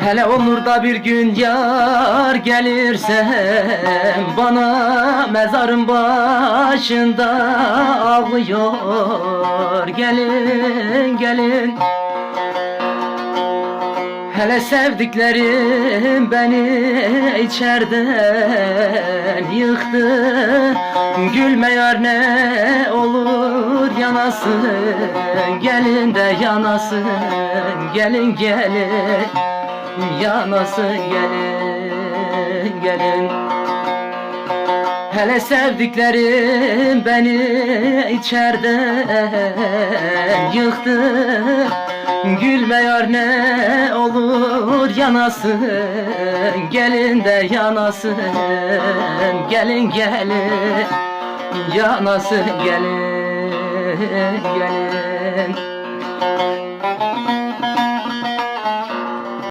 Hele olur da bir gün yar gelirse bana mezarın başında ağlıyor. Gelin gelin. Hele sevdiklerim beni içerden yıktı. Gülme yar ne olur yanasın. Gelin de yanasın. Gelin gelin. Yanasın gelin gelin. Hele sevdiklerim beni içerden yıktı. Gülme yar ne olur yanasın. Gelin de yanasın. Gelin gelin. Yanasın gelin gelin.